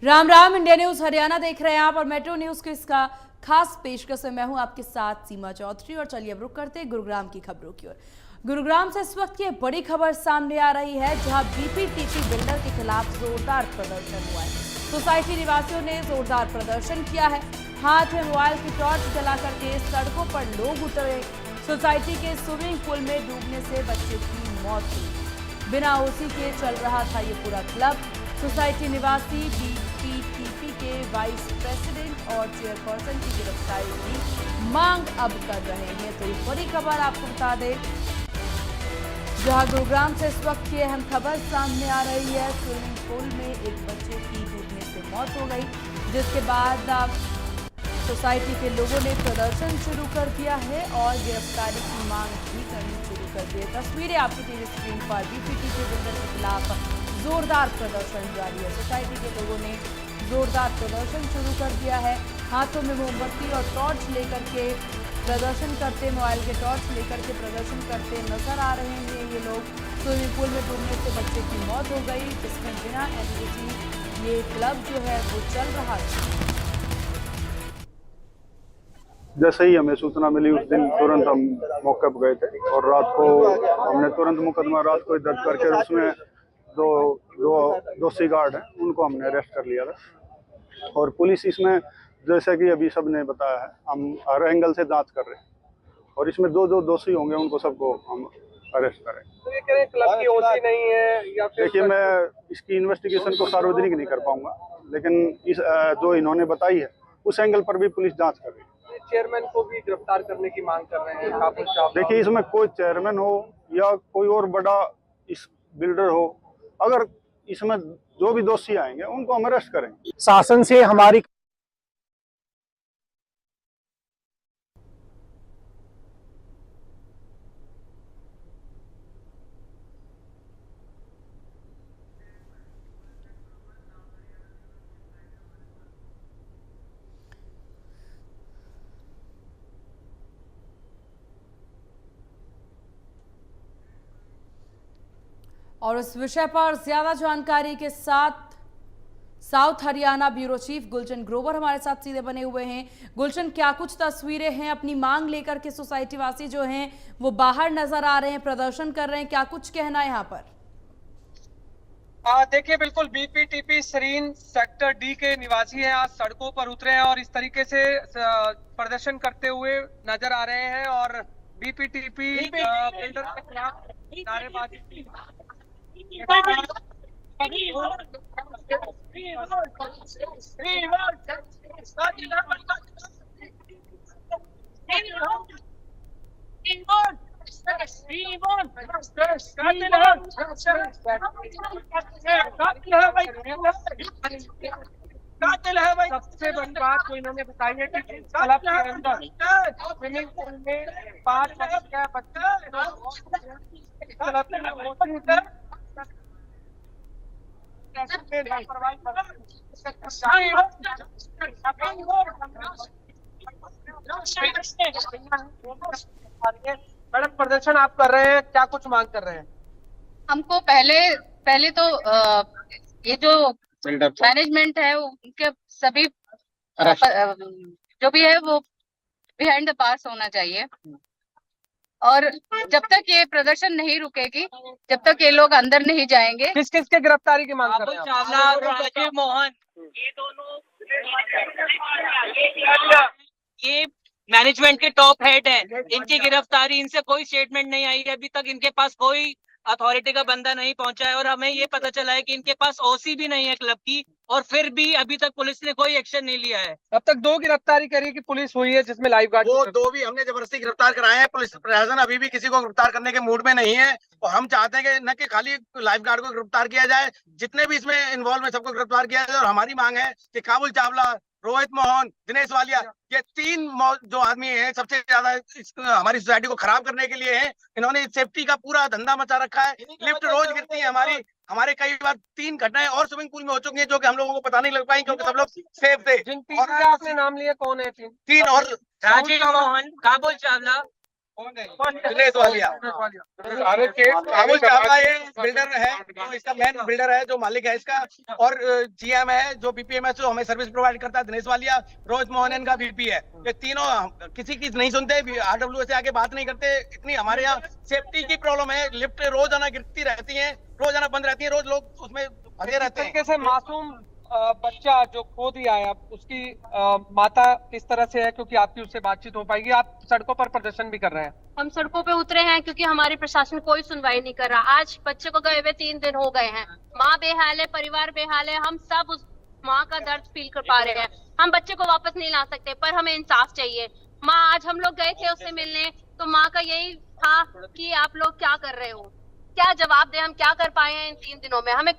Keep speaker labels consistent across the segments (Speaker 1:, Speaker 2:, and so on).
Speaker 1: Ram Ram. India news Haryana देख रहे हैं आप और मेट्रो न्यूज के इसका खास पेशकश में मैं हूं आपके साथ सीमा चौधरी। और चलिए अब रुक करते हैं गुरुग्राम की खबरों की ओर। गुरुग्राम से इस वक्त की एक बड़ी खबर सामने आ रही है, जहां बीपीटीपी बिल्डर के खिलाफ जोरदार प्रदर्शन हुआ है। सोसाइटी निवासियों ने जोरदार प्रदर्शन किया है। हाथ में मोबाइल की टॉर्च जला करके सड़कों पर लोग उतरे। सोसाइटी के स्विमिंग पूल में डूबने से बच्चे की मौत हुई। बिना ओसी के चल रहा था ये पूरा क्लब। सोसाइटी निवासी बीपीटीपी के वाइस प्रेसिडेंट और चेयरपर्सन की गिरफ्तारी की मांग अब कर रहे हैं। तो ये बड़ी खबर आपको बता दें, जहां गुरुग्राम से इस वक्त की अहम खबर सामने आ रही है। स्विमिंग पूल में एक बच्चे की डूबने से मौत हो गई, जिसके बाद सोसाइटी के लोगों ने प्रदर्शन शुरू कर दिया है और गिरफ्तारी की मांग भी करनी शुरू कर दी है। तस्वीरें आपकी टीवी स्क्रीन पर। बीपीटीपी बिल्डर के खिलाफ जोरदार प्रदर्शन जारी है। सोसाइटी के लोगों ने जोरदार प्रदर्शन शुरू कर दिया है। हाथों में मोमबत्ती और टॉर्च लेकर के प्रदर्शन करते, मोबाइल के टॉर्च लेकर के प्रदर्शन करते नजर आ रहे हैं ये लोग। स्विमिंग पूल में डूबने से बच्चे की मौत हो गई, जिसमें बिना एनओसी ये क्लब जो है वो चल रहा था।
Speaker 2: जैसे ही हमें सूचना मिली उस दिन तुरंत हम मौके पर गए थे और रात को हमने तुरंत मुकदमा रात को दर्ज करके उसमें दो दो दोषी गार्ड हैं उनको हमने अरेस्ट कर लिया था। और पुलिस इसमें, जैसे कि अभी सब ने बताया है, हम हर एंगल से जांच कर रहे हैं और इसमें दो जो दोषी होंगे उनको सबको हम अरेस्ट करें।
Speaker 3: तो ये कह रहे हैं क्लब की ओसी नहीं है या फिर?
Speaker 2: देखिए, मैं इसकी इन्वेस्टिगेशन को सार्वजनिक नहीं कर पाऊंगा, लेकिन इस जो इन्होंने बताई है उस एंगल पर भी पुलिस जांच कर रही है।
Speaker 3: चेयरमैन को भी गिरफ्तार करने की मांग कर रहे हैं काबुल चावला।
Speaker 2: देखिए, इसमें कोई चेयरमैन हो या कोई और बड़ा इस बिल्डर हो, अगर इसमें जो भी दोषी आएंगे उनको हम अरेस्ट करेंगे।
Speaker 4: शासन से हमारी
Speaker 1: और इस विषय पर ज्यादा जानकारी के साथ south Haryana bureau chief Gulshan Grover हमारे साथ सीधे बने हुए हैं। गुलशन, क्या कुछ तस्वीरें हैं? अपनी मांग लेकर के सोसाइटी वासी जो हैं वो बाहर नजर आ रहे हैं, प्रदर्शन कर रहे हैं, क्या कुछ कहना है यहाँ पर?
Speaker 3: देखिए, बिल्कुल बीपीटीपी सरीन सेक्टर डी के निवासी हैं, आज सड़कों पर उतरे हैं और इस तरीके से प्रदर्शन करते हुए नजर आ रहे हैं और बीपीटीपी बिल्डर के खिलाफ नारेबाजी कातिल है भाई। सबसे बड़ी बात तो इन्होंने बताई है कि क्लब के अंदर स्विमिंग पूल में 5 बच्चे क्लब में मैडम, प्रदर्शन आप कर रहे हैं, क्या कुछ मांग कर रहे हैं?
Speaker 5: हमको पहले पहले तो ये जो मैनेजमेंट है उनके सभी जो भी है वो बिहाइंड द पास होना चाहिए। और जब तक ये प्रदर्शन नहीं रुकेगी, जब तक ये लोग अंदर नहीं जाएंगे।
Speaker 3: किस किस के गिरफ्तारी की मांग कर रहे हैं?
Speaker 6: चावला, राजीव मोहन, ये दोनों ये मैनेजमेंट के टॉप हेड हैं। इनकी गिरफ्तारी, इनसे कोई स्टेटमेंट नहीं आई है अभी तक। इनके पास कोई अथॉरिटी का बंदा नहीं पहुंचा है और हमें ये पता चला है कि इनके पास ओसी भी नहीं है क्लब की, और फिर भी अभी तक पुलिस ने कोई एक्शन नहीं लिया है।
Speaker 3: अब तक 2 गिरफ्तारी करी की पुलिस हुई है, जिसमें लाइफ गार्ड
Speaker 7: वो 2 भी हमने जबरदस्ती गिरफ्तार कराए हैं। पुलिस प्रशासन अभी भी किसी को गिरफ्तार करने के मूड में नहीं है और हम चाहते हैं कि न कि खाली लाइफ गार्ड को गिरफ्तार किया जाए, जितने भी इसमें इन्वॉल्व है सबको गिरफ्तार किया जाए। और हमारी मांग है कि काबुल चावला, रोहित मोहन, दिनेश वालिया, ये 3 जो आदमी हैं सबसे ज्यादा हमारी सोसाइटी को खराब करने के लिए हैं। इन्होंने सेफ्टी का पूरा धंधा मचा रखा है। लिफ्ट रोज गिरती है हमारे कई बार 3 घटनाएं और स्विमिंग पूल में हो चुकी हैं, जो कि हम लोगों को पता नहीं लग पाई क्योंकि सब लोग सेफ थे।
Speaker 3: जिन 3 का आपने नाम लिया, कौन है 3?
Speaker 7: 3 और
Speaker 6: राजीव मोहन, काबुल चावला
Speaker 7: दिनेश वालिया। राहुल चावला ये बिल्डर है, जो इसका मेन बिल्डर है, जो मालिक है इसका, और जीएम है जो बीपीएमएस जो हमें सर्विस प्रोवाइड करता है दिनेश वालिया, रोज मोहन का वीपी है। ये तीनों किसी की नहीं सुनते, आरडब्ल्यू से आके बात नहीं करते। इतनी हमारे यहाँ सेफ्टी की प्रॉब्लम है, लिफ्ट रोजाना गिरती रहती है, रोजाना बंद रहती है, रोज लोग उसमें फंसे रहते हैं।
Speaker 3: तरीके से मासूम बच्चा जो खो दिया है, अब उसकी माता किस तरह से है, क्योंकि आपकी उससे बातचीत हो पाएगी। आप सड़कों पर प्रदर्शन भी कर रहे हैं।
Speaker 4: हम सड़कों पे उतरे हैं क्योंकि हमारी प्रशासन कोई सुनवाई नहीं कर रहा। आज बच्चे को गए हुए 3 दिन हो गए हैं। माँ बेहाल है, परिवार बेहाल है, हम सब उस माँ का दर्द फील कर पा रहे हैं। हम बच्चे को वापस नहीं ला सकते, पर हमें इंसाफ चाहिए। माँ, आज हम लोग गए थे उससे मिलने, तो माँ का यही था कि आप लोग क्या कर रहे हो, क्या जवाब दे, हम क्या कर पाए हैं इन 3 दिनों में। हमें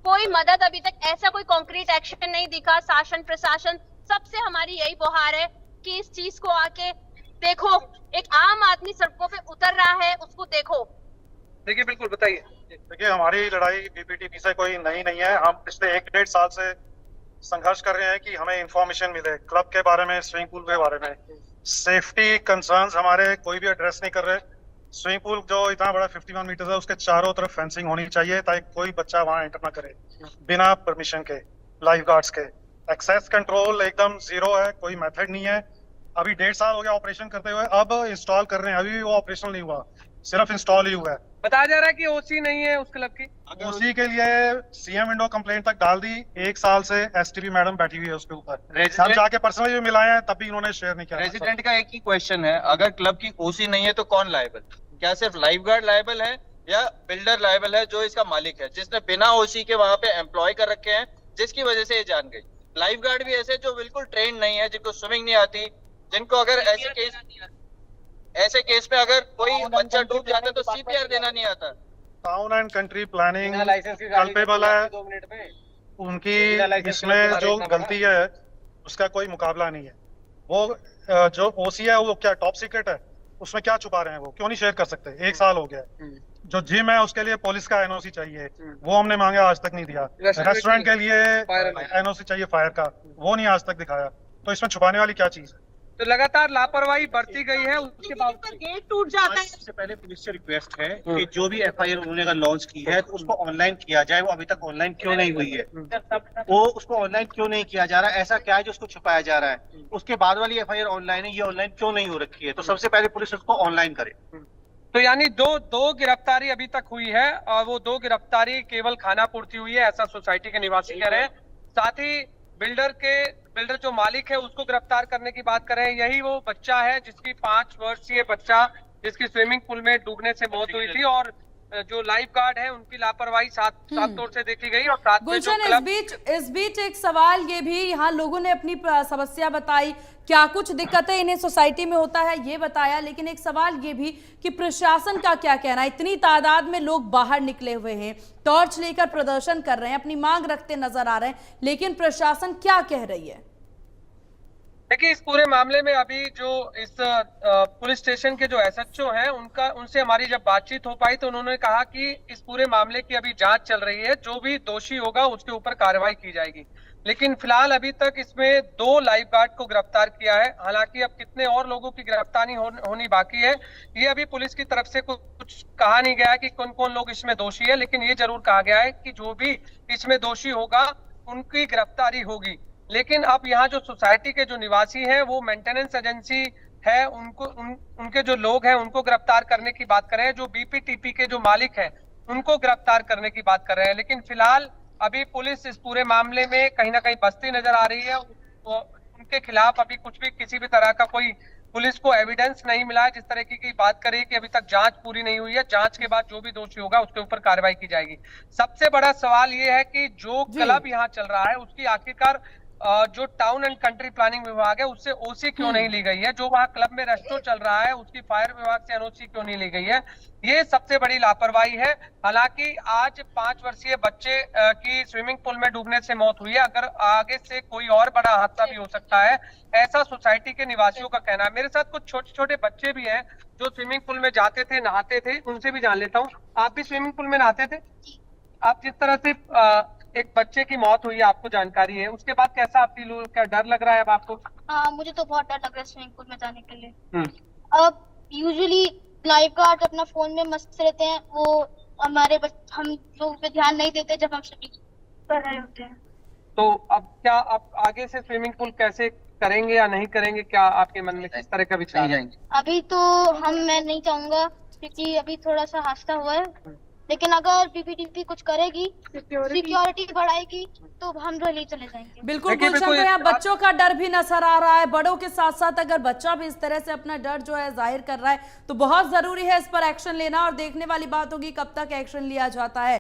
Speaker 4: कोई मदद अभी तक ऐसा कोई कॉन्क्रीट एक्शन नहीं दिखा। शासन प्रशासन सबसे हमारी यही गुहार है कि इस चीज को आके देखो। एक आम आदमी सड़कों पे उतर रहा है, उसको देखो।
Speaker 3: देखिए, बिल्कुल बताइए।
Speaker 8: देखिए, हमारी लड़ाई बीपीटीपी से कोई नई नहीं है। हम पिछले 1-1.5 साल से संघर्ष कर रहे हैं कि हमें इंफॉर्मेशन मिले क्लब के बारे में, स्विमिंग पूल के बारे में। सेफ्टी कंसर्न्स हमारे कोई भी एड्रेस नहीं कर रहे। स्विमिंग पूल जो इतना बड़ा 51 मीटर है, उसके चारों तरफ फेंसिंग होनी चाहिए ताकि कोई बच्चा वहां एंटर ना करे बिना परमिशन के, लाइफ गार्ड्स के। एक्सेस कंट्रोल एकदम जीरो है, कोई मेथड नहीं है। अभी 1.5 साल हो गया ऑपरेशन करते हुए, अब इंस्टॉल कर रहे हैं, अभी भी वो ऑपरेशनल नहीं हुआ, सिर्फ इंस्टॉल ही हुआ है।
Speaker 3: बताया जा रहा है कि ओसी नहीं है उस क्लब की।
Speaker 8: ओसी के लिए सीएम विंडो कंप्लेंट तक डाल दी, 1 साल से एसटीपी मैडम बैठी हुई है उसके ऊपर। हम जाके पर्सनली भी मिलाए हैं, तब भी इन्होंने शेयर नहीं किया।
Speaker 9: रेजिडेंट का एक ही क्वेश्चन है, अगर क्लब की ओसी नहीं है तो कौन लायबल? क्या सिर्फ लाइफ गार्ड लायबल है या बिल्डर लायबल है जो इसका मालिक है, जिसने बिना ओसी के वहां पे एम्प्लॉय कर रखे हैं, जिसकी वजह से ये जान गई। लाइफ गार्ड भी ऐसे जो बिल्कुल ट्रेन नहीं है, जिनको स्विमिंग नहीं आती, जिनको अगर ऐसे केस में अगर कोई बच्चा डूब जाता है तो सीपीआर देना नहीं आता।
Speaker 8: Town and country planning culpable है, उनकी इसमें जो गलती है उसका कोई मुकाबला नहीं है। वो जो ओसी है वो क्या टॉप सीक्रेट है, उसमें क्या छुपा रहे हैं, वो क्यों नहीं शेयर कर सकते? 1 साल हो गया। जो जिम है उसके लिए पुलिस का एनओसी चाहिए, वो हमने मांगा, आज तक नहीं दिया। रेस्टोरेंट के लिए एनओसी चाहिए फायर का, वो नहीं आज तक दिखाया। तो इसमें छुपाने वाली क्या चीज है?
Speaker 3: तो लगातार लापरवाही बढ़ती गई है, उसके बाद
Speaker 4: गेट टूट जाता है।
Speaker 10: सबसे पहले पुलिस से रिक्वेस्ट है कि जो भी एफआईआर उन्होंने अगर लॉन्च की है तो उसको ऑनलाइन किया जाए। वो अभी तक ऑनलाइन क्यों नहीं हुई है, वो उसको ऑनलाइन क्यों नहीं किया जा रहा है? ऐसा क्या है जो उसको छुपाया जा रहा है? उसके बाद वाली एफआईआर ऑनलाइन है, ये ऑनलाइन क्यों नहीं हो रखी है? तो सबसे पहले पुलिस उसको ऑनलाइन करे।
Speaker 3: तो यानी दो गिरफ्तारी अभी तक हुई है, और वो 2 गिरफ्तारी केवल खाना पूर्ति हुई है, ऐसा सोसाइटी के निवासी कह रहे हैं। साथ ही बिल्डर जो मालिक है उसको गिरफ्तार करने की बात कर रहे हैं। यही वो बच्चा है जिसकी 5 वर्षीय बच्चा जिसकी स्विमिंग पूल में डूबने से मौत हुई थी, और जो लाइफ गार्ड है उनकी लापरवाही सात तौर से देखी गई। और साथ में जो
Speaker 1: गुलशन, इस बीच एक सवाल ये भी, यहाँ लोगों ने अपनी समस्या बताई, क्या कुछ दिक्कतें इन्हें सोसाइटी में होता है ये बताया, लेकिन एक सवाल ये भी कि प्रशासन का क्या कहना है? इतनी तादाद में लोग बाहर निकले हुए हैं, टॉर्च लेकर प्रदर्शन कर रहे हैं, अपनी मांग रखते नजर आ रहे हैं, लेकिन प्रशासन क्या कह रही है?
Speaker 3: देखिए, इस पूरे मामले में अभी जो इस पुलिस स्टेशन के जो एसएचओ हैं उनसे हमारी जब बातचीत हो पाई तो उन्होंने कहा कि इस पूरे मामले की अभी जांच चल रही है, जो भी दोषी होगा उसके ऊपर कार्रवाई की जाएगी। लेकिन फिलहाल अभी तक इसमें 2 लाइफ गार्ड को गिरफ्तार किया है। हालांकि अब कितने और लोगों की गिरफ्तारी होनी बाकी है, ये अभी पुलिस की तरफ से कुछ कहा नहीं गया है कि कौन कौन लोग इसमें दोषी है, लेकिन ये जरूर कहा गया है कि जो भी इसमें दोषी होगा उनकी गिरफ्तारी होगी। लेकिन अब यहाँ जो सोसाइटी के जो निवासी हैं वो मेंटेनेंस एजेंसी है, उनके जो लोग हैं उनको गिरफ्तार करने की बात कर रहे हैं, जो बीपीटीपी के जो मालिक हैं उनको गिरफ्तार करने की बात कर रहे हैं। लेकिन फिलहाल अभी पुलिस इस पूरे मामले में कहीं ना कहीं बसती नजर आ रही है। उनके खिलाफ अभी कुछ भी किसी भी तरह का कोई पुलिस को एविडेंस नहीं मिला है। जिस तरह की बात करें कि अभी तक जांच पूरी नहीं हुई है, जांच के बाद जो भी दोषी होगा उसके ऊपर कार्रवाई की जाएगी। सबसे बड़ा सवाल ये है कि जो क्लब यहाँ चल रहा है उसकी आखिरकार जो टाउन एंड कंट्री प्लानिंग विभाग है उससे ओसी क्यों नहीं ली गई है? जो वहाँ क्लब में रेस्टोरेंट चल रहा है उसकी फायर विभाग से एनओसी क्यों नहीं ली गई है? ये सबसे बड़ी लापरवाही है। हालांकि आज 5 वर्षीय बच्चे की स्विमिंग पूल में डूबने से मौत हुई है, अगर आगे से कोई और बड़ा हादसा भी हो सकता है, ऐसा सोसाइटी के निवासियों का कहना है। मेरे साथ कुछ छोटे छोटे बच्चे भी हैं जो स्विमिंग पूल में जाते थे, नहाते थे, उनसे भी जान लेता हूँ। आप भी स्विमिंग पूल में नहाते थे? आप जिस तरह से एक बच्चे की मौत हुई है, आपको जानकारी है, उसके बाद कैसा आप फील हो? क्या डर लग रहा है अब आपको?
Speaker 4: हाँ, मुझे तो बहुत डर लग रहा है स्विमिंग पूल में जाने के लिए। अब
Speaker 11: यूजुअली लाइफ गार्ड अपना फोन में मस्त रहते हैं, वो हम लोगों पे ध्यान नहीं देते जब हम स्विमिंग कर रहे होते हैं।
Speaker 3: तो अब क्या आप आगे से स्विमिंग पूल कैसे करेंगे या नहीं करेंगे, क्या आपके मन में किस तरह का विचार है?
Speaker 11: अभी तो मैं नहीं चाहूंगा क्योंकि अभी थोड़ा सा हादसा हुआ है, लेकिन अगर बीपीटीपी कुछ करेगी, सिक्योरिटी बढ़ाएगी तो हम रैली चले जाएंगे।
Speaker 1: बिल्कुल
Speaker 3: देखिए,
Speaker 1: गुलशन, तो
Speaker 3: बिल्कुल
Speaker 1: यहाँ बच्चों का डर भी नजर आ रहा है। बड़ों के साथ साथ अगर बच्चा भी इस तरह से अपना डर जो है जाहिर कर रहा है तो बहुत जरूरी है इस पर एक्शन लेना, और देखने वाली बात होगी कब तक एक्शन लिया जाता है।